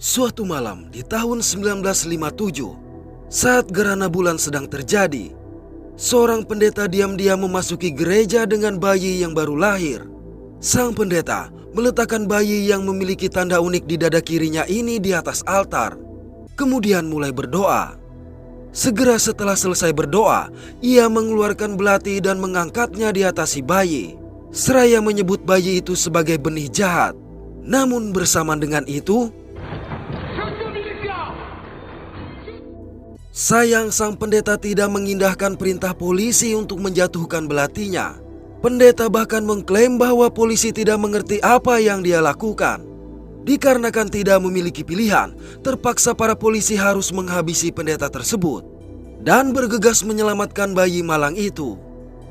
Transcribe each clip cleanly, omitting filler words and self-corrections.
Suatu malam di tahun 1957, saat gerhana bulan sedang terjadi, seorang pendeta diam-diam memasuki gereja dengan bayi yang baru lahir. Sang pendeta meletakkan bayi yang memiliki tanda unik di dada kirinya ini di atas altar, kemudian mulai berdoa. Segera setelah selesai berdoa, ia mengeluarkan belati dan mengangkatnya di atas si bayi, seraya menyebut bayi itu sebagai benih jahat. Namun bersamaan dengan itu, sayang sang pendeta tidak mengindahkan perintah polisi untuk menjatuhkan belatinya. Pendeta bahkan mengklaim bahwa polisi tidak mengerti apa yang dia lakukan. Dikarenakan tidak memiliki pilihan, terpaksa para polisi harus menghabisi pendeta tersebut dan bergegas menyelamatkan bayi malang itu.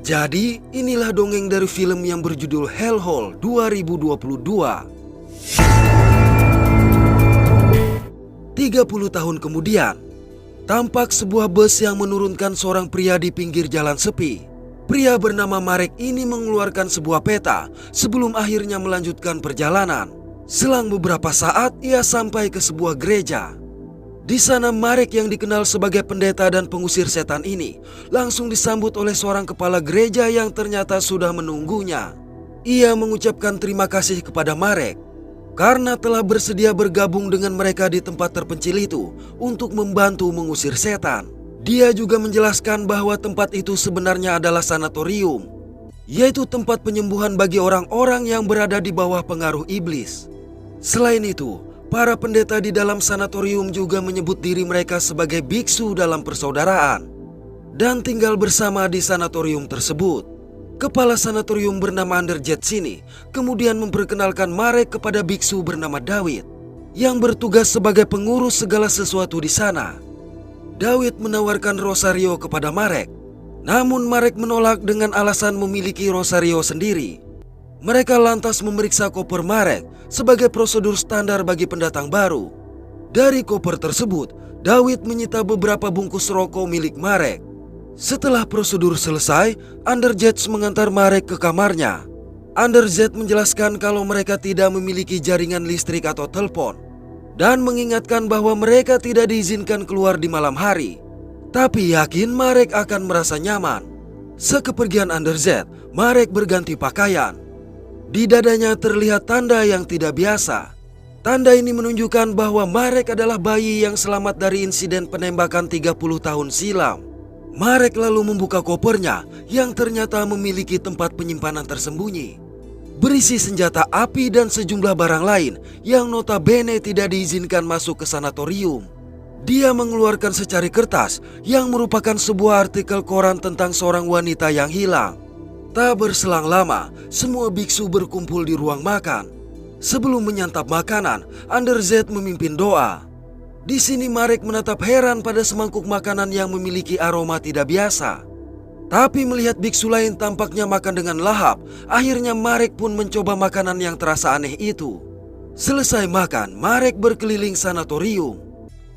Jadi inilah dongeng dari film yang berjudul Hellhole 2022. 30 tahun kemudian, tampak sebuah bus yang menurunkan seorang pria di pinggir jalan sepi. Pria bernama Marek ini mengeluarkan sebuah peta sebelum akhirnya melanjutkan perjalanan. Selang beberapa saat ia sampai ke sebuah gereja. Di sana Marek yang dikenal sebagai pendeta dan pengusir setan ini langsung disambut oleh seorang kepala gereja yang ternyata sudah menunggunya. Ia mengucapkan terima kasih kepada Marek karena telah bersedia bergabung dengan mereka di tempat terpencil itu untuk membantu mengusir setan. Dia juga menjelaskan bahwa tempat itu sebenarnya adalah sanatorium, yaitu tempat penyembuhan bagi orang-orang yang berada di bawah pengaruh iblis. Selain itu, para pendeta di dalam sanatorium juga menyebut diri mereka sebagai biksu dalam persaudaraan dan tinggal bersama di sanatorium tersebut. Kepala sanatorium bernama Anderjet sini kemudian memperkenalkan Marek kepada biksu bernama David yang bertugas sebagai pengurus segala sesuatu di sana. David menawarkan rosario kepada Marek, namun Marek menolak dengan alasan memiliki rosario sendiri. Mereka lantas memeriksa koper Marek sebagai prosedur standar bagi pendatang baru. Dari koper tersebut, David menyita beberapa bungkus rokok milik Marek. Setelah prosedur selesai, Anderjet mengantar Marek ke kamarnya. Anderjet menjelaskan kalau mereka tidak memiliki jaringan listrik atau telepon dan mengingatkan bahwa mereka tidak diizinkan keluar di malam hari. Tapi yakin Marek akan merasa nyaman. Sekepergian Anderjet, Marek berganti pakaian. Di dadanya terlihat tanda yang tidak biasa. Tanda ini menunjukkan bahwa Marek adalah bayi yang selamat dari insiden penembakan 30 tahun silam. Marek lalu membuka kopernya yang ternyata memiliki tempat penyimpanan tersembunyi, berisi senjata api dan sejumlah barang lain yang notabene tidak diizinkan masuk ke sanatorium. Dia mengeluarkan secari kertas yang merupakan sebuah artikel koran tentang seorang wanita yang hilang. Tak berselang lama, semua biksu berkumpul di ruang makan. Sebelum menyantap makanan, Anderjet memimpin doa. Di sini Marek menatap heran pada semangkuk makanan yang memiliki aroma tidak biasa. Tapi melihat biksu lain tampaknya makan dengan lahap, akhirnya Marek pun mencoba makanan yang terasa aneh itu. Selesai makan, Marek berkeliling sanatorium.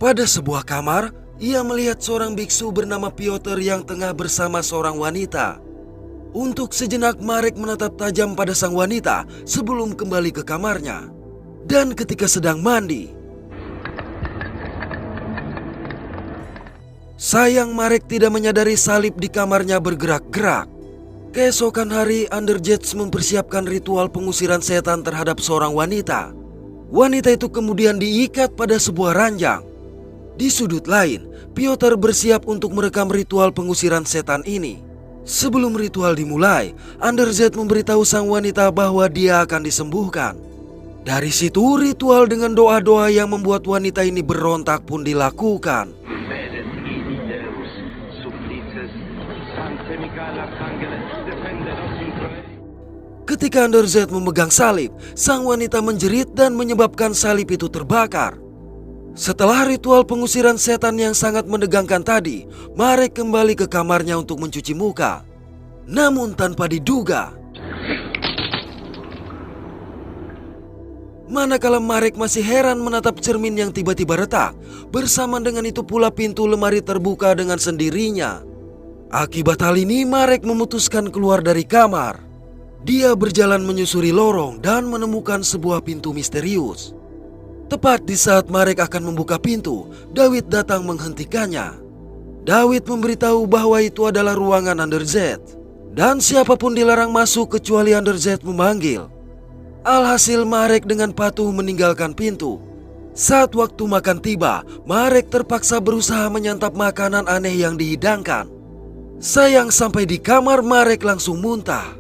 Pada sebuah kamar, ia melihat seorang biksu bernama Piotr yang tengah bersama seorang wanita. Untuk sejenak Marek menatap tajam pada sang wanita sebelum kembali ke kamarnya. Dan ketika sedang mandi, sayang Marek tidak menyadari salib di kamarnya bergerak-gerak. Keesokan hari, Anderjet mempersiapkan ritual pengusiran setan terhadap seorang wanita. Wanita itu kemudian diikat pada sebuah ranjang. Di sudut lain, Piotr bersiap untuk merekam ritual pengusiran setan ini. Sebelum ritual dimulai, Anderjet memberitahu sang wanita bahwa dia akan disembuhkan. Dari situ ritual dengan doa-doa yang membuat wanita ini berontak pun dilakukan. Ketika Anderjet memegang salib, sang wanita menjerit dan menyebabkan salib itu terbakar. Setelah ritual pengusiran setan yang sangat menegangkan tadi, Marek kembali ke kamarnya untuk mencuci muka. Namun tanpa diduga, manakala Marek masih heran menatap cermin yang tiba-tiba retak, bersamaan dengan itu pula pintu lemari terbuka dengan sendirinya. Akibat hal ini, Marek memutuskan keluar dari kamar. Dia berjalan menyusuri lorong dan menemukan sebuah pintu misterius. Tepat di saat Marek akan membuka pintu, David datang menghentikannya. David memberitahu bahwa itu adalah ruangan Underz, dan siapapun dilarang masuk kecuali Underz memanggil. Alhasil Marek dengan patuh meninggalkan pintu. Saat waktu makan tiba, Marek terpaksa berusaha menyantap makanan aneh yang dihidangkan. Sayang sampai di kamar Marek langsung muntah.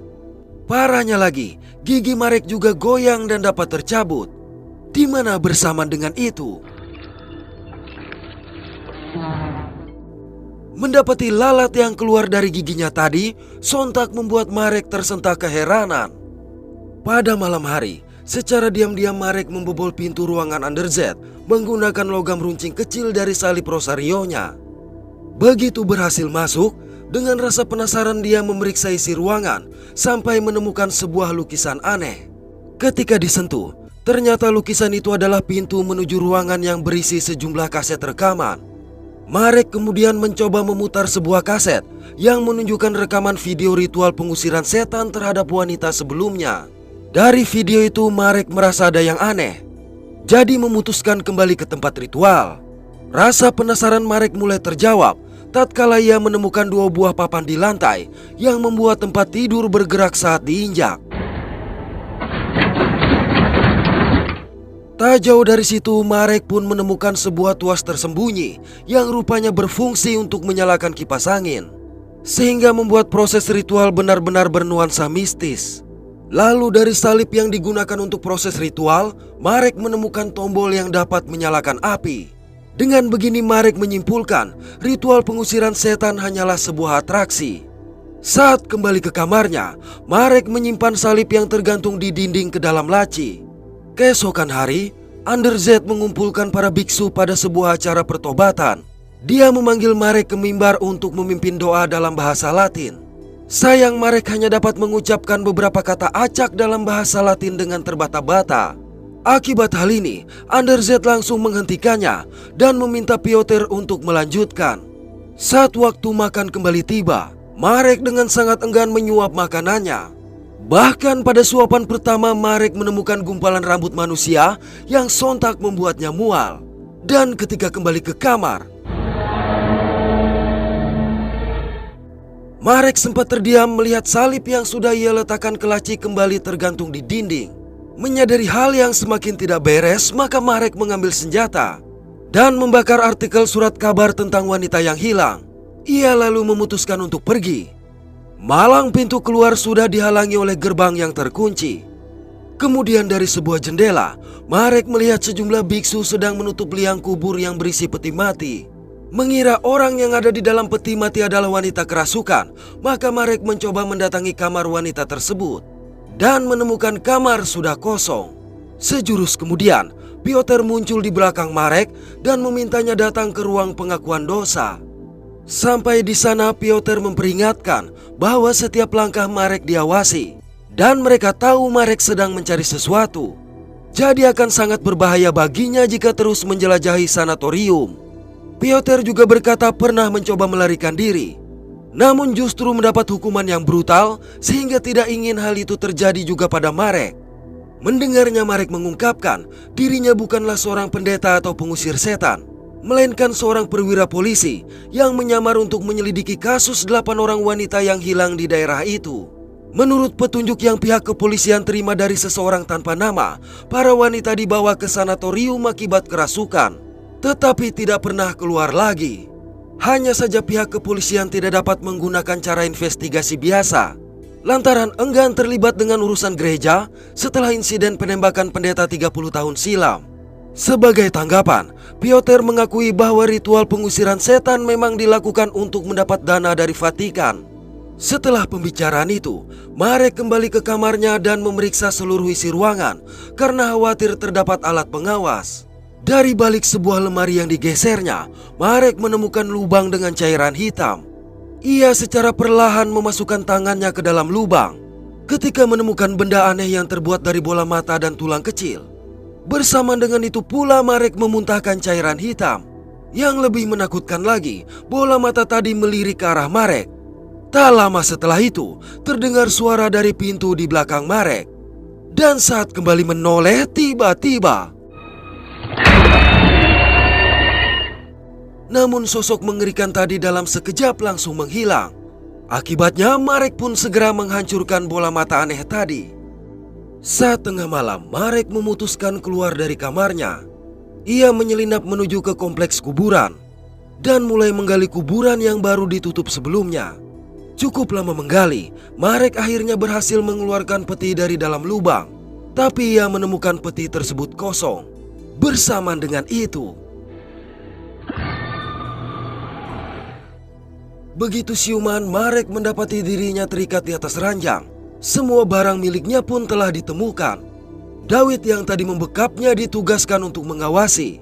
Parahnya lagi, gigi Marek juga goyang dan dapat tercabut. Di mana bersamaan dengan itu, mendapati lalat yang keluar dari giginya tadi sontak membuat Marek tersentak keheranan. Pada malam hari, secara diam-diam Marek membobol pintu ruangan Underz menggunakan logam runcing kecil dari salib rosarionya. Begitu berhasil masuk, dengan rasa penasaran dia memeriksa isi ruangan sampai menemukan sebuah lukisan aneh. Ketika disentuh, ternyata lukisan itu adalah pintu menuju ruangan yang berisi sejumlah kaset rekaman. Marek kemudian mencoba memutar sebuah kaset yang menunjukkan rekaman video ritual pengusiran setan terhadap wanita sebelumnya. Dari video itu Marek merasa ada yang aneh, jadi memutuskan kembali ke tempat ritual. Rasa penasaran Marek mulai terjawab tatkala ia menemukan 2 buah papan di lantai yang membuat tempat tidur bergerak saat diinjak. Tak jauh dari situ, Marek pun menemukan sebuah tuas tersembunyi yang rupanya berfungsi untuk menyalakan kipas angin, sehingga membuat proses ritual benar-benar bernuansa mistis. Lalu dari salib yang digunakan untuk proses ritual, Marek menemukan tombol yang dapat menyalakan api. Dengan begini Marek menyimpulkan ritual pengusiran setan hanyalah sebuah atraksi. Saat kembali ke kamarnya, Marek menyimpan salib yang tergantung di dinding ke dalam laci. Keesokan hari, Underz mengumpulkan para biksu pada sebuah acara pertobatan. Dia memanggil Marek ke mimbar untuk memimpin doa dalam bahasa Latin. Sayang Marek hanya dapat mengucapkan beberapa kata acak dalam bahasa Latin dengan terbata-bata. Akibat hal ini, Underz langsung menghentikannya dan meminta Piotr untuk melanjutkan. Saat waktu makan kembali tiba, Marek dengan sangat enggan menyuap makanannya. Bahkan pada suapan pertama Marek menemukan gumpalan rambut manusia yang sontak membuatnya mual. Dan ketika kembali ke kamar, Marek sempat terdiam melihat salib yang sudah ia letakkan ke laci kembali tergantung di dinding. Menyadari hal yang semakin tidak beres, maka Marek mengambil senjata dan membakar artikel surat kabar tentang wanita yang hilang. Ia lalu memutuskan untuk pergi. Malang pintu keluar sudah dihalangi oleh gerbang yang terkunci. Kemudian dari sebuah jendela, Marek melihat sejumlah biksu sedang menutup liang kubur yang berisi peti mati. Mengira orang yang ada di dalam peti mati adalah wanita kerasukan, maka Marek mencoba mendatangi kamar wanita tersebut dan menemukan kamar sudah kosong. Sejurus kemudian, Piotr muncul di belakang Marek dan memintanya datang ke ruang pengakuan dosa. Sampai di sana Piotr memperingatkan bahwa setiap langkah Marek diawasi dan mereka tahu Marek sedang mencari sesuatu. Jadi akan sangat berbahaya baginya jika terus menjelajahi sanatorium. Piotr juga berkata pernah mencoba melarikan diri, namun justru mendapat hukuman yang brutal sehingga tidak ingin hal itu terjadi juga pada Marek. Mendengarnya Marek mengungkapkan dirinya bukanlah seorang pendeta atau pengusir setan, melainkan seorang perwira polisi yang menyamar untuk menyelidiki kasus 8 orang wanita yang hilang di daerah itu. Menurut petunjuk yang pihak kepolisian terima dari seseorang tanpa nama, para wanita dibawa ke sanatorium akibat kerasukan, tetapi tidak pernah keluar lagi. Hanya saja pihak kepolisian tidak dapat menggunakan cara investigasi biasa lantaran enggan terlibat dengan urusan gereja setelah insiden penembakan pendeta 30 tahun silam. Sebagai tanggapan, Piotr mengakui bahwa ritual pengusiran setan memang dilakukan untuk mendapat dana dari Vatikan. Setelah pembicaraan itu, Marek kembali ke kamarnya dan memeriksa seluruh isi ruangan karena khawatir terdapat alat pengawas. Dari balik sebuah lemari yang digesernya, Marek menemukan lubang dengan cairan hitam. Ia secara perlahan memasukkan tangannya ke dalam lubang. Ketika menemukan benda aneh yang terbuat dari bola mata dan tulang kecil, bersamaan dengan itu pula Marek memuntahkan cairan hitam. Yang lebih menakutkan lagi, bola mata tadi melirik ke arah Marek. Tak lama setelah itu, terdengar suara dari pintu di belakang Marek. Dan saat kembali menoleh, tiba-tiba Namun sosok mengerikan tadi dalam sekejap langsung menghilang. Akibatnya Marek pun segera menghancurkan bola mata aneh tadi. Saat tengah malam, Marek memutuskan keluar dari kamarnya. Ia menyelinap menuju ke kompleks kuburan dan mulai menggali kuburan yang baru ditutup sebelumnya. Cukup lama menggali, Marek akhirnya berhasil mengeluarkan peti dari dalam lubang. Tapi ia menemukan peti tersebut kosong. Bersamaan dengan itu, begitu siuman, Marek mendapati dirinya terikat di atas ranjang. Semua barang miliknya pun telah ditemukan. David yang tadi membekapnya ditugaskan untuk mengawasi.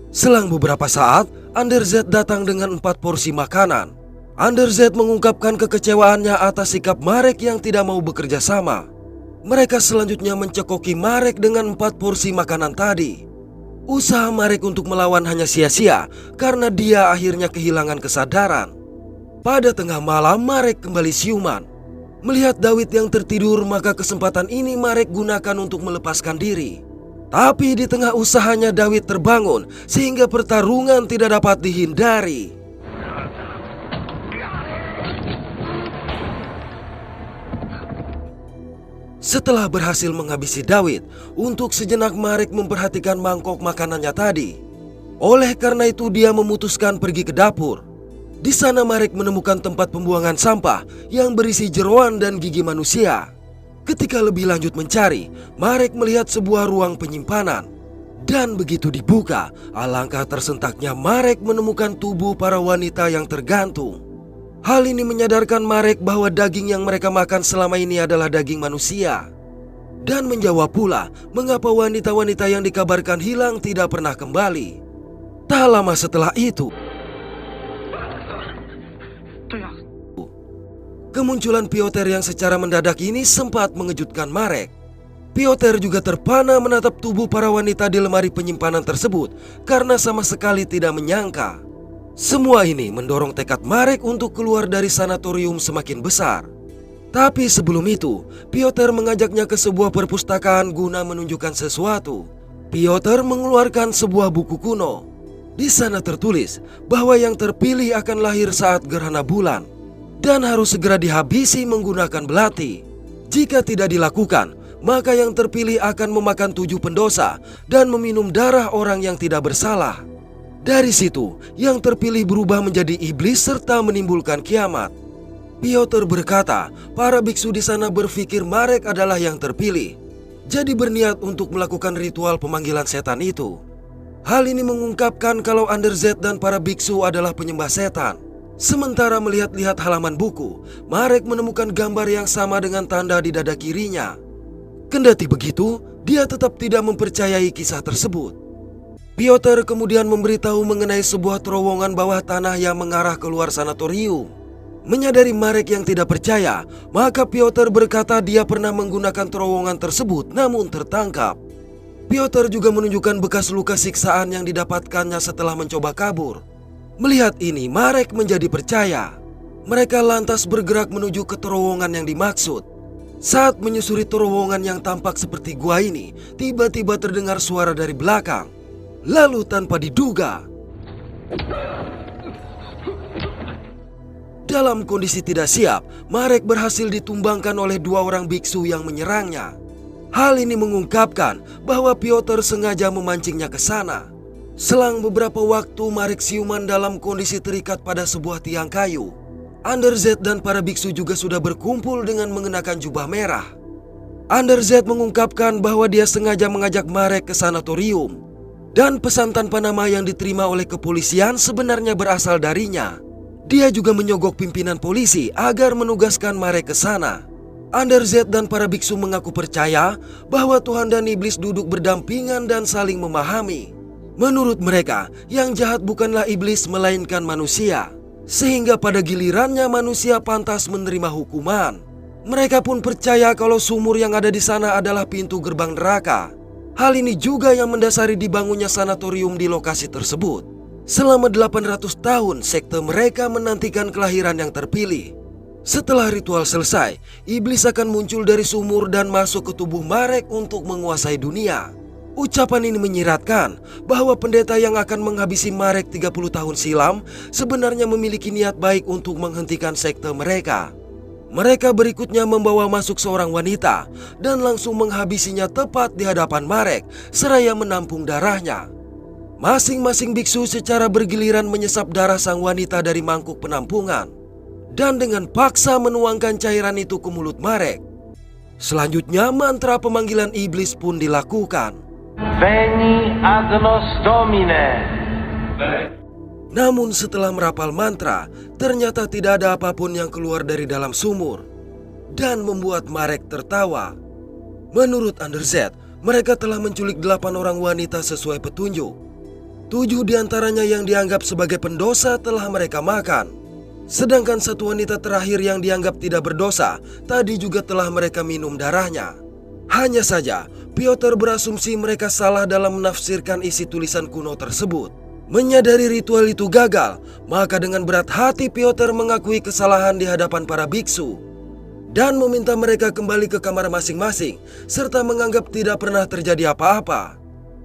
Selang beberapa saat, Anderzet datang dengan 4 porsi makanan. Anderzet mengungkapkan kekecewaannya atas sikap Marek yang tidak mau bekerja sama. Mereka selanjutnya mencekoki Marek dengan 4 porsi makanan tadi. Usaha Marek untuk melawan hanya sia-sia karena dia akhirnya kehilangan kesadaran. Pada tengah malam, Marek kembali siuman. Melihat David yang tertidur, maka kesempatan ini Marek gunakan untuk melepaskan diri. Tapi di tengah usahanya David terbangun sehingga pertarungan tidak dapat dihindari. Setelah berhasil menghabisi David, untuk sejenak Marek memperhatikan mangkok makanannya tadi. Oleh karena itu dia memutuskan pergi ke dapur. Di sana Marek menemukan tempat pembuangan sampah yang berisi jeroan dan gigi manusia. Ketika lebih lanjut mencari, Marek melihat sebuah ruang penyimpanan. Dan begitu dibuka, alangkah tersentaknya Marek menemukan tubuh para wanita yang tergantung. Hal ini menyadarkan Marek bahwa daging yang mereka makan selama ini adalah daging manusia. Dan menjawab pula mengapa wanita-wanita yang dikabarkan hilang tidak pernah kembali. Tak lama setelah itu, kemunculan Piotr yang secara mendadak ini sempat mengejutkan Marek. Piotr juga terpana menatap tubuh para wanita di lemari penyimpanan tersebut karena sama sekali tidak menyangka. Semua ini mendorong tekad Marek untuk keluar dari sanatorium semakin besar. Tapi sebelum itu, Piotr mengajaknya ke sebuah perpustakaan guna menunjukkan sesuatu. Piotr mengeluarkan sebuah buku kuno. Di sana tertulis bahwa yang terpilih akan lahir saat gerhana bulan dan harus segera dihabisi menggunakan belati. Jika tidak dilakukan, maka yang terpilih akan memakan 7 pendosa dan meminum darah orang yang tidak bersalah. Dari situ, yang terpilih berubah menjadi iblis serta menimbulkan kiamat. Piotr berkata, para biksu di sana berpikir Marek adalah yang terpilih, jadi berniat untuk melakukan ritual pemanggilan setan itu. Hal ini mengungkapkan kalau Anderzet dan para biksu adalah penyembah setan. Sementara melihat-lihat halaman buku, Marek menemukan gambar yang sama dengan tanda di dada kirinya. Kendati begitu, dia tetap tidak mempercayai kisah tersebut. Piotr kemudian memberitahu mengenai sebuah terowongan bawah tanah yang mengarah keluar sanatorium. Menyadari Marek yang tidak percaya, maka Piotr berkata dia pernah menggunakan terowongan tersebut namun tertangkap. Piotr juga menunjukkan bekas luka siksaan yang didapatkannya setelah mencoba kabur. Melihat ini, Marek menjadi percaya. Mereka lantas bergerak menuju ke terowongan yang dimaksud. Saat menyusuri terowongan yang tampak seperti gua ini, tiba-tiba terdengar suara dari belakang. Lalu tanpa diduga, dalam kondisi tidak siap, Marek berhasil ditumbangkan oleh 2 orang biksu yang menyerangnya. Hal ini mengungkapkan bahwa Piotr sengaja memancingnya ke sana. Selang beberapa waktu, Marek siuman dalam kondisi terikat pada sebuah tiang kayu. Anderzet dan para biksu juga sudah berkumpul dengan mengenakan jubah merah. Anderzet mengungkapkan bahwa dia sengaja mengajak Marek ke sanatorium. Dan pesan tanpa nama yang diterima oleh kepolisian sebenarnya berasal darinya. Dia juga menyogok pimpinan polisi agar menugaskan Marek ke sana. Anderzet dan para biksu mengaku percaya bahwa Tuhan dan iblis duduk berdampingan dan saling memahami. Menurut mereka, yang jahat bukanlah iblis melainkan manusia, sehingga pada gilirannya manusia pantas menerima hukuman. Mereka pun percaya kalau sumur yang ada di sana adalah pintu gerbang neraka. Hal ini juga yang mendasari dibangunnya sanatorium di lokasi tersebut. Selama 800 tahun, sekte mereka menantikan kelahiran yang terpilih. Setelah ritual selesai, iblis akan muncul dari sumur dan masuk ke tubuh Marek untuk menguasai dunia. Ucapan ini menyiratkan bahwa pendeta yang akan menghabisi Marek 30 tahun silam sebenarnya memiliki niat baik untuk menghentikan sekte mereka. Mereka berikutnya membawa masuk seorang wanita dan langsung menghabisinya tepat di hadapan Marek seraya menampung darahnya. Masing-masing biksu secara bergiliran menyesap darah sang wanita dari mangkuk penampungan dan dengan paksa menuangkan cairan itu ke mulut Marek. Selanjutnya mantra pemanggilan iblis pun dilakukan. Veni ad nos Domine. Namun setelah merapal mantra, ternyata tidak ada apapun yang keluar dari dalam sumur dan membuat Marek tertawa. Menurut Anderzet, mereka telah menculik 8 orang wanita sesuai petunjuk. 7 diantaranya yang dianggap sebagai pendosa telah mereka makan. Sedangkan 1 wanita terakhir yang dianggap tidak berdosa tadi juga telah mereka minum darahnya. Hanya saja, Piotr berasumsi mereka salah dalam menafsirkan isi tulisan kuno tersebut. Menyadari ritual itu gagal, maka dengan berat hati Piotr mengakui kesalahan di hadapan para biksu dan meminta mereka kembali ke kamar masing-masing serta menganggap tidak pernah terjadi apa-apa.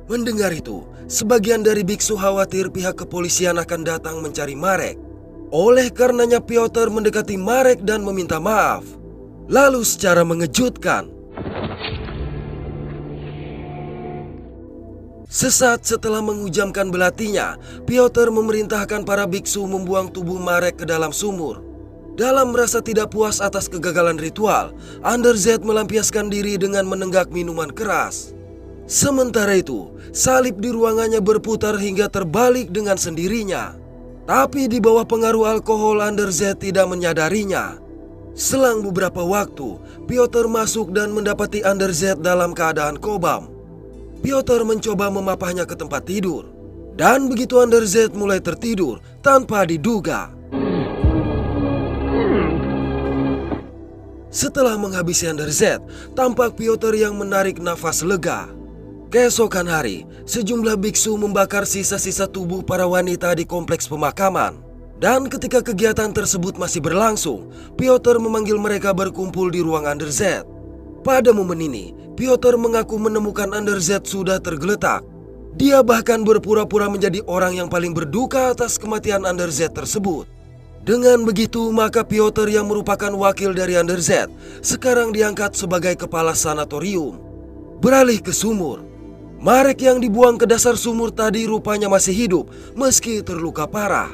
Mendengar itu, sebagian dari biksu khawatir pihak kepolisian akan datang mencari Marek. Oleh karenanya Piotr mendekati Marek dan meminta maaf. Lalu secara mengejutkan, sesaat setelah menghujamkan belatinya, Piotr memerintahkan para biksu membuang tubuh Marek ke dalam sumur. Dalam merasa tidak puas atas kegagalan ritual, Anderzet melampiaskan diri dengan menenggak minuman keras. Sementara itu, salib di ruangannya berputar hingga terbalik dengan sendirinya. Tapi di bawah pengaruh alkohol, Anderzet tidak menyadarinya. Selang beberapa waktu, Piotr masuk dan mendapati Anderzet dalam keadaan kobam. Piotr mencoba memapahnya ke tempat tidur. Dan begitu Anderzet mulai tertidur tanpa diduga. Setelah menghabisi Anderzet, tampak Piotr yang menarik nafas lega. Keesokan hari, sejumlah biksu membakar sisa-sisa tubuh para wanita di kompleks pemakaman. Dan ketika kegiatan tersebut masih berlangsung, Piotr memanggil mereka berkumpul di ruang Anderzet. Pada momen ini, Piotr mengaku menemukan Anderzet sudah tergeletak. Dia bahkan berpura-pura menjadi orang yang paling berduka atas kematian Anderzet tersebut. Dengan begitu, maka Piotr yang merupakan wakil dari Anderzet sekarang diangkat sebagai kepala sanatorium. Beralih ke sumur, Marek yang dibuang ke dasar sumur tadi rupanya masih hidup meski terluka parah.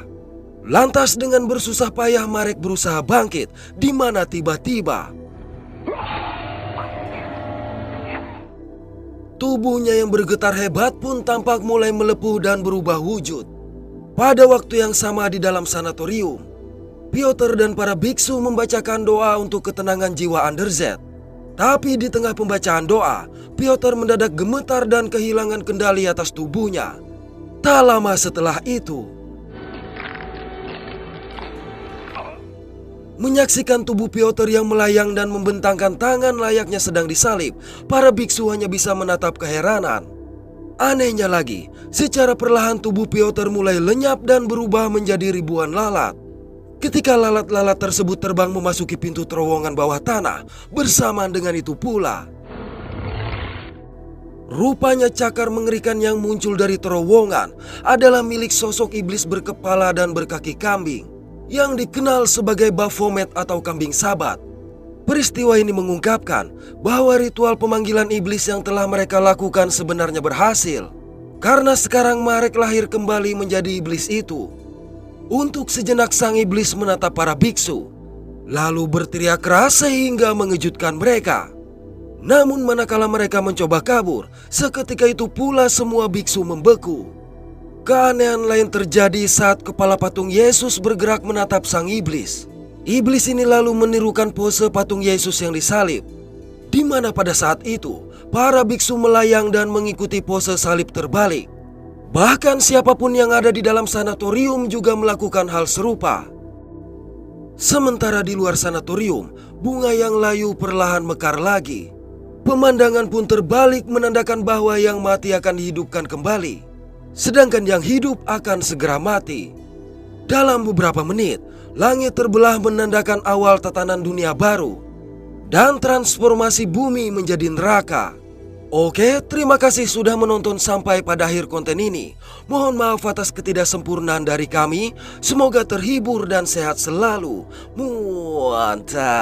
Lantas dengan bersusah payah Marek berusaha bangkit, di mana tiba-tiba tubuhnya yang bergetar hebat pun tampak mulai melepuh dan berubah wujud. Pada waktu yang sama di dalam sanatorium, Piotr dan para biksu membacakan doa untuk ketenangan jiwa Anderzet. Tapi di tengah pembacaan doa, Piotr mendadak gemetar dan kehilangan kendali atas tubuhnya. Tak lama setelah itu, menyaksikan tubuh Piotr yang melayang dan membentangkan tangan layaknya sedang disalib, para biksu hanya bisa menatap keheranan. Anehnya lagi, secara perlahan tubuh Piotr mulai lenyap dan berubah menjadi ribuan lalat. Ketika lalat-lalat tersebut terbang memasuki pintu terowongan bawah tanah, bersamaan dengan itu pula, rupanya cakar mengerikan yang muncul dari terowongan adalah milik sosok iblis berkepala dan berkaki kambing yang dikenal sebagai Baphomet atau kambing sabat. Peristiwa ini mengungkapkan bahwa ritual pemanggilan iblis yang telah mereka lakukan sebenarnya berhasil, karena sekarang Marek lahir kembali menjadi iblis itu. Untuk sejenak sang iblis menatap para biksu, lalu berteriak keras sehingga mengejutkan mereka. Namun manakala mereka mencoba kabur, seketika itu pula semua biksu membeku. Keanehan lain terjadi saat kepala patung Yesus bergerak menatap sang iblis. Iblis ini lalu menirukan pose patung Yesus yang disalib, di mana pada saat itu para biksu melayang dan mengikuti pose salib terbalik. Bahkan siapapun yang ada di dalam sanatorium juga melakukan hal serupa. Sementara di luar sanatorium, bunga yang layu perlahan mekar lagi. Pemandangan pun terbalik menandakan bahwa yang mati akan dihidupkan kembali, sedangkan yang hidup akan segera mati. Dalam beberapa menit, langit terbelah menandakan awal tatanan dunia baru dan transformasi bumi menjadi neraka. Oke, terima kasih sudah menonton sampai pada akhir konten ini. Mohon maaf atas ketidaksempurnaan dari kami. Semoga terhibur dan sehat selalu. Mantap.